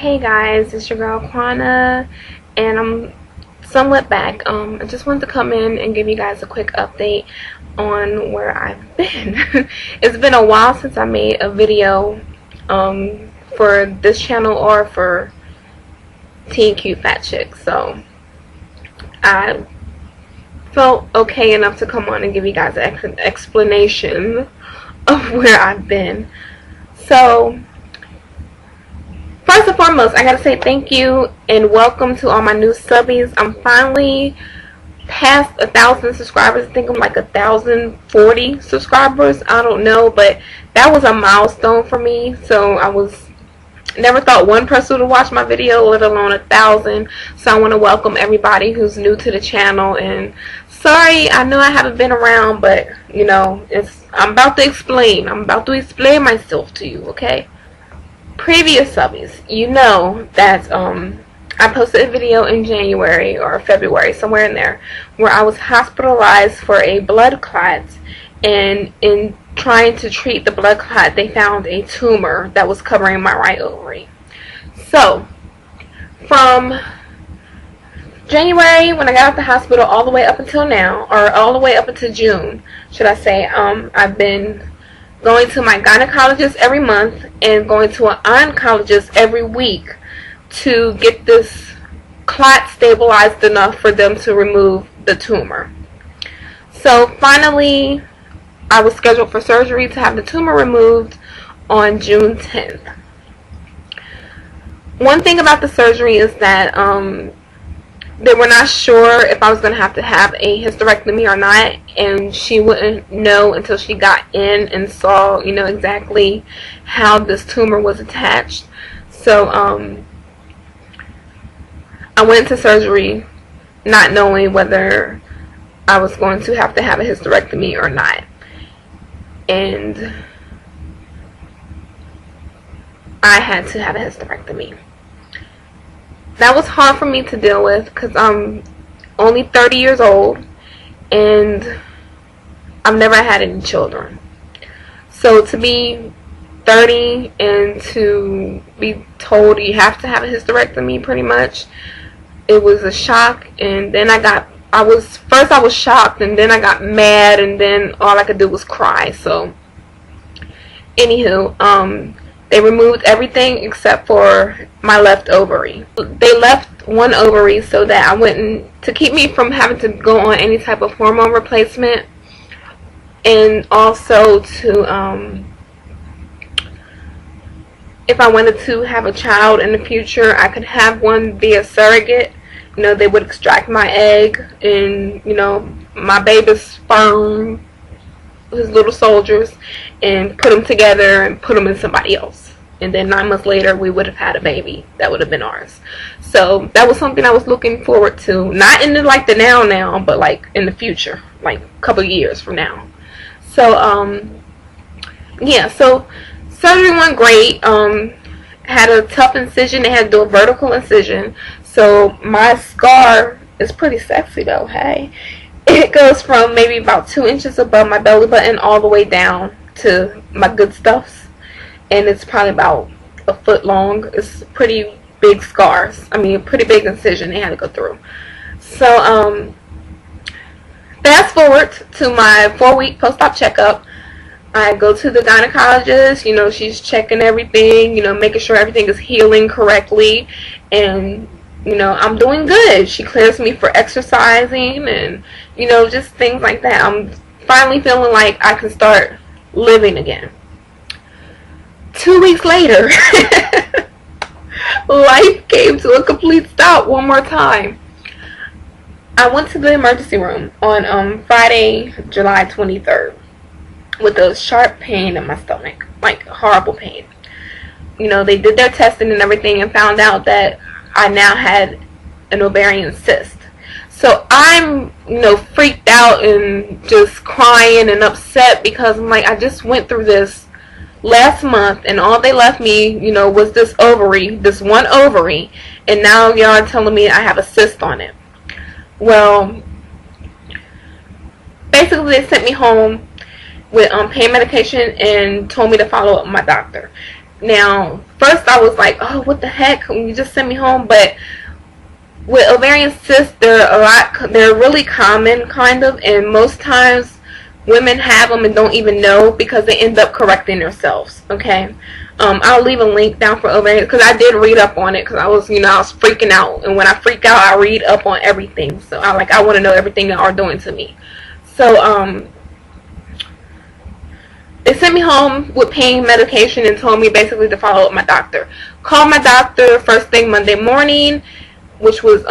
Hey guys, it's your girl Quana, and I'm somewhat back. I just wanted to come in and give you guys a quick update on where I've been. It's been a while since I made a video for this channel or for TeamCuteFatChix, so I felt okay enough to come on and give you guys an explanation of where I've been. So first and foremost, I gotta say thank you and welcome to all my new subbies. I'm finally past 1,000 subscribers. I think I'm like 1,040 subscribers. I don't know, but that was a milestone for me. So I never thought one person would watch my video, let alone 1,000. So I want to welcome everybody who's new to the channel. And sorry, I know I haven't been around, but you know, I'm about to explain. I'm about to explain myself to you, okay? Previous subbies, you know that I posted a video in January or February, somewhere in there, where I was hospitalized for a blood clot, and in trying to treat the blood clot, they found a tumor that was covering my right ovary. So from January, when I got out of the hospital, all the way up until now, or all the way up until June, should I say, I've been going to my gynecologist every month and going to an oncologist every week to get this clot stabilized enough for them to remove the tumor. So finally, I was scheduled for surgery to have the tumor removed on June 10th. One thing about the surgery is that they were not sure if I was going to have a hysterectomy or not, and she wouldn't know until she got in and saw, you know, exactly how this tumor was attached. So I went to surgery not knowing whether I was going to have a hysterectomy or not, and I had to have a hysterectomy. That was hard for me to deal with because I'm only 30 years old and I've never had any children. So to be 30 and to be told you have to have a hysterectomy, pretty much, it was a shock. And then I was shocked, and then I got mad, and then all I could do was cry. So anywho, they removed everything except for my left ovary. They left one ovary so that to keep me from having to go on any type of hormone replacement, and also to, if I wanted to have a child in the future, I could have one via surrogate. You know, they would extract my egg and, you know, my baby's sperm, his little soldiers, and put them together and put them in somebody else, and then 9 months later we would have had a baby that would have been ours. So that was something I was looking forward to, not in the like the now, but like in the future, like a couple years from now. So yeah, so surgery went great. Had a tough incision. They had to do a vertical incision, so my scar is pretty sexy though. Hey, it goes from maybe about 2 inches above my belly button all the way down to my good stuffs, and it's probably about a foot long. It's pretty big scars. I mean, a pretty big incision they had to go through. So fast forward to my 4-week post-op checkup. I go to the gynecologist. You know, she's checking everything, you know, making sure everything is healing correctly, and you know, I'm doing good. She clears me for exercising and, you know, just things like that. I'm finally feeling like I can start living again. 2 weeks later, life came to a complete stop one more time. I went to the emergency room on Friday, July 23rd with a sharp pain in my stomach, like horrible pain. You know, they did their testing and everything and found out that I now had an ovarian cyst. So I'm, you know, freaked out and just crying and upset because I'm like, I just went through this last month and all they left me, you know, was this ovary, this one ovary, and now y'all are telling me I have a cyst on it. Well, basically they sent me home with pain medication and told me to follow up with my doctor. Now, first I was like, oh, what the heck? You just sent me home. But with ovarian cysts, they're really common, kind of, and most times women have them and don't even know because they end up correcting themselves. Okay. I'll leave a link down for ovarian, because I did read up on it, because I was freaking out, and when I freak out, I read up on everything. So I want to know everything that are doing to me. So they sent me home with pain medication and told me basically to follow up my doctor. Called my doctor first thing Monday morning, which was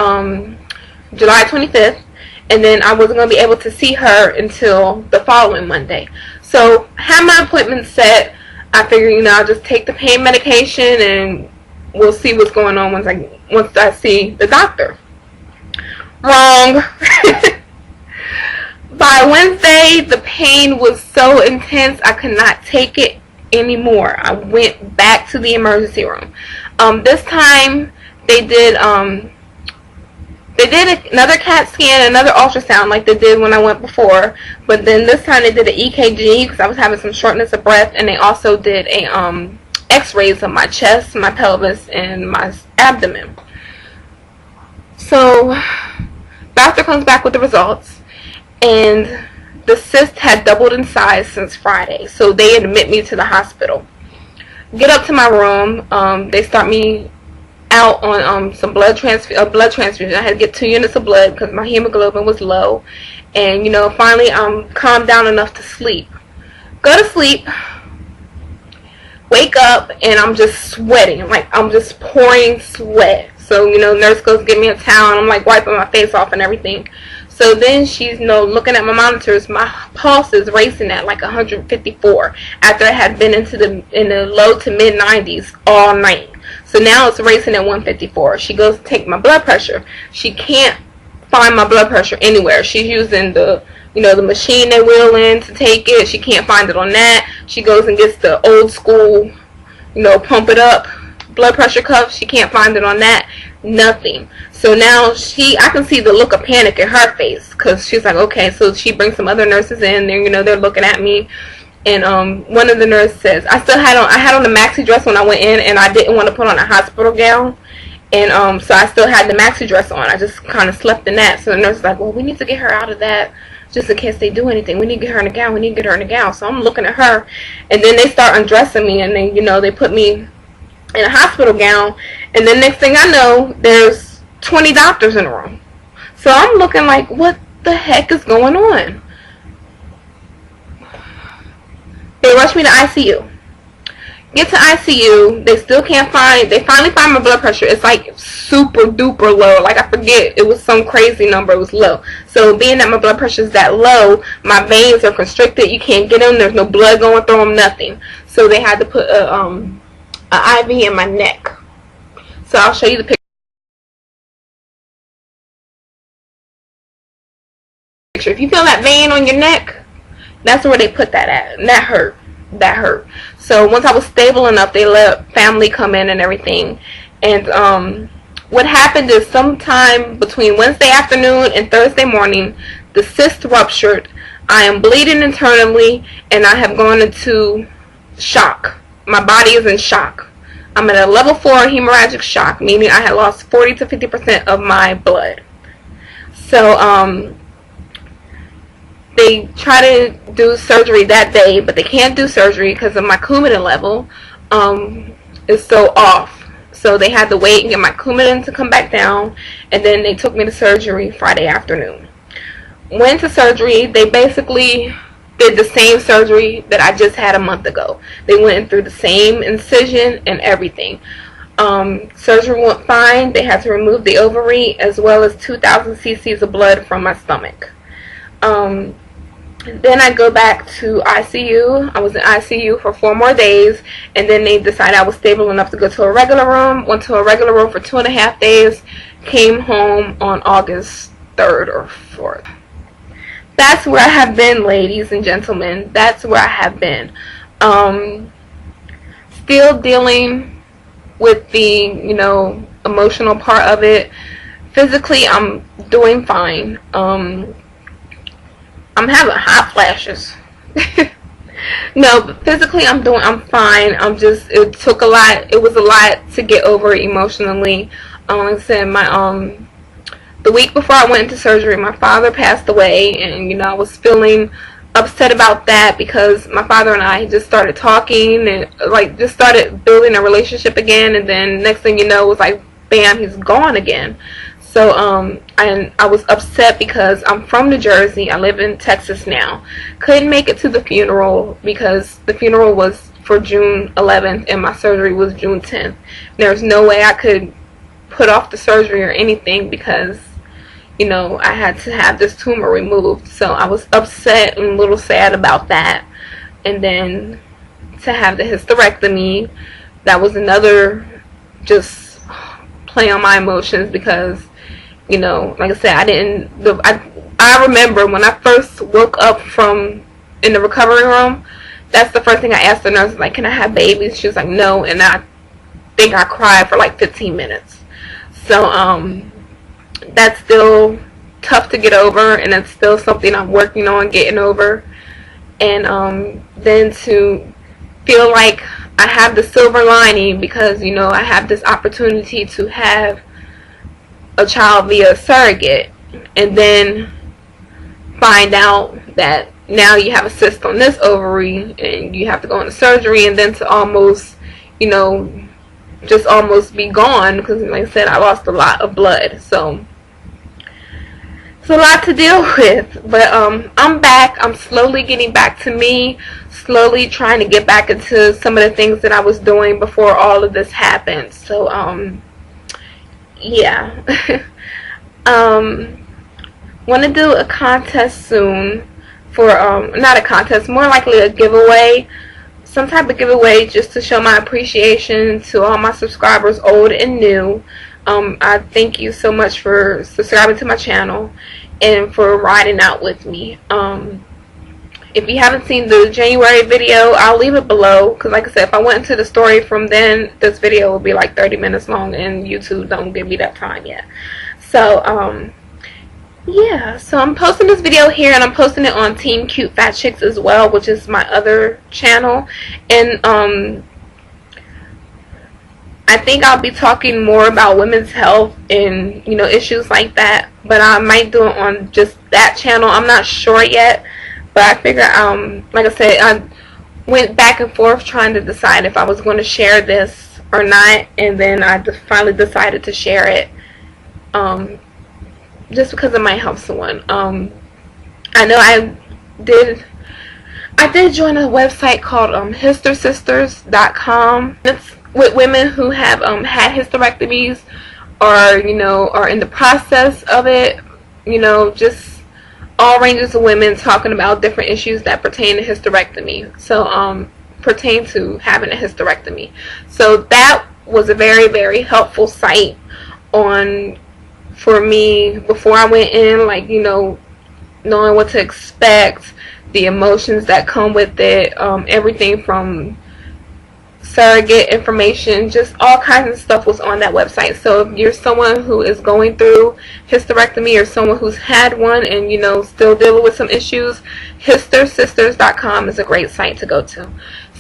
July 25th, and then I wasn't going to be able to see her until the following Monday. So had my appointment set. I figured, I'll just take the pain medication and we'll see what's going on once I see the doctor. Wrong. By Wednesday, the pain was so intense I could not take it anymore. I went back to the emergency room. This time they did another CAT scan, another ultrasound like they did when I went before, but then this time they did an EKG because I was having some shortness of breath, and they also did a x-rays of my chest, my pelvis, and my abdomen. So doctor comes back with the results, and the cyst had doubled in size since Friday, so they admit me to the hospital. Get up to my room, they start me out on some blood transfusion. I had to get 2 units of blood because my hemoglobin was low, and finally I'm calmed down enough to sleep. Go to sleep, wake up, and I'm just sweating, like I'm just pouring sweat. So nurse goes get me a towel, and I'm like wiping my face off and everything. So then she's looking at my monitors. My pulse is racing at like 154 after I had been in the low to mid 90s all night. So now it's racing at 154. She goes to take my blood pressure. She can't find my blood pressure anywhere. She's using the machine they wheel in to take it. She can't find it on that. She goes and gets the old school, pump it up blood pressure cuff. She can't find it on that. Nothing. So now I can see the look of panic in her face, because she's like, okay. So she brings some other nurses in. They're looking at me. And one of the nurses says, I had on a maxi dress when I went in, and I didn't want to put on a hospital gown, and so I still had the maxi dress on. I just kind of slept in that. So the nurse is like, well, we need to get her out of that just in case they do anything. We need to get her in a gown. We need to get her in a gown. So I'm looking at her, and then they start undressing me, and then they put me in a hospital gown, and then next thing I know, there's 20 doctors in the room. So I'm looking like, what the heck is going on? They rush me to ICU. Get to ICU. They still can't find. They finally find my blood pressure. It's like super duper low. Like I forget. It was some crazy number. It was low. So being that my blood pressure is that low, my veins are constricted. You can't get them. There's no blood going through them. Nothing. So they had to put an IV in my neck. So I'll show you the picture. If you feel that vein on your neck, that's where they put that at, and that hurt. That hurt. So once I was stable enough, they let family come in and everything. And what happened is sometime between Wednesday afternoon and Thursday morning, the cyst ruptured. I am bleeding internally, and I have gone into shock. My body is in shock. I'm at a level 4 hemorrhagic shock, meaning I had lost 40 to 50% of my blood. So they try to do surgery that day, but they can't do surgery because of my Coumadin level is so off. So they had to wait and get my Coumadin to come back down, and then they took me to surgery Friday afternoon. Went to surgery. They basically did the same surgery that I just had a month ago. They went through the same incision and everything. Surgery went fine. They had to remove the ovary as well as 2,000 cc's of blood from my stomach. Then I go back to ICU. I was in ICU for 4 more days, and then they decided I was stable enough to go to a regular room. Went to a regular room for 2.5 days. Came home on August 3rd or 4th. That's where I have been, ladies and gentlemen. That's where I have been. Still dealing with the, emotional part of it. Physically, I'm doing fine. I'm having hot flashes. No, but physically I'm fine. It was a lot to get over emotionally. Like I said, the week before I went into surgery, my father passed away, and I was feeling upset about that because my father and I just started talking and like just started building a relationship again, and then next thing you know, it was like bam, he's gone again. So and I was upset because I'm from New Jersey. I live in Texas now. Couldn't make it to the funeral because the funeral was for June 11th and my surgery was June 10th. There's no way I could put off the surgery or anything because I had to have this tumor removed. So I was upset and a little sad about that. And then to have the hysterectomy, that was another just play on my emotions because like I said, I remember when I first woke up in the recovery room, that's the first thing I asked the nurse, like, can I have babies? She was like, no, and I think I cried for like 15 minutes. So that's still tough to get over, and it's still something I'm working on getting over. And then to feel like I have the silver lining because I have this opportunity to have a child via surrogate, and then find out that now you have a cyst on this ovary and you have to go into surgery, and then to almost just almost be gone because like I said, I lost a lot of blood. So it's a lot to deal with, but I'm back. I'm slowly getting back to me, slowly trying to get back into some of the things that I was doing before all of this happened. So yeah. Want to do a contest soon for not a contest, more likely a giveaway, some type of giveaway, just to show my appreciation to all my subscribers, old and new. I thank you so much for subscribing to my channel and for riding out with me. If you haven't seen the January video, I'll leave it below because like I said, if I went into the story from then, this video will be like 30 minutes long and YouTube don't give me that time yet. So yeah, so I'm posting this video here and I'm posting it on TeamCuteFatChix as well, which is my other channel. And I think I'll be talking more about women's health and issues like that, but I might do it on just that channel. I'm not sure yet. But I figured, like I said, I went back and forth trying to decide if I was going to share this or not, and then I finally decided to share it, just because it might help someone. I know I did join a website called hystersisters.com. It's with women who have had hysterectomies or are in the process of it, just all ranges of women talking about different issues that pertain to hysterectomy. So pertain to having a hysterectomy. So that was a very, very helpful site for me before I went in, like knowing what to expect, the emotions that come with it, everything from surrogate information, just all kinds of stuff was on that website. So if you're someone who is going through hysterectomy or someone who's had one and still dealing with some issues, hystersisters.com is a great site to go to.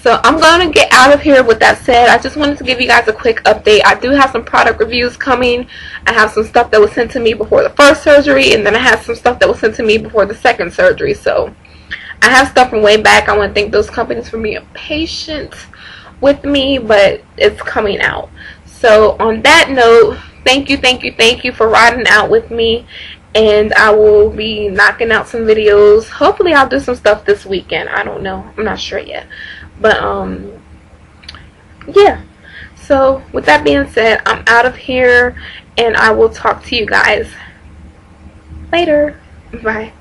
So I'm going to get out of here. With that said, I just wanted to give you guys a quick update. I do have some product reviews coming. I have some stuff that was sent to me before the first surgery, and then I have some stuff that was sent to me before the second surgery. So I have stuff from way back. I want to thank those companies for being patient with me, but it's coming out. So on that note, thank you for riding out with me, and I will be knocking out some videos. Hopefully I'll do some stuff this weekend. I don't know, I'm not sure yet, but yeah. So with that being said, I'm out of here and I will talk to you guys later. Bye.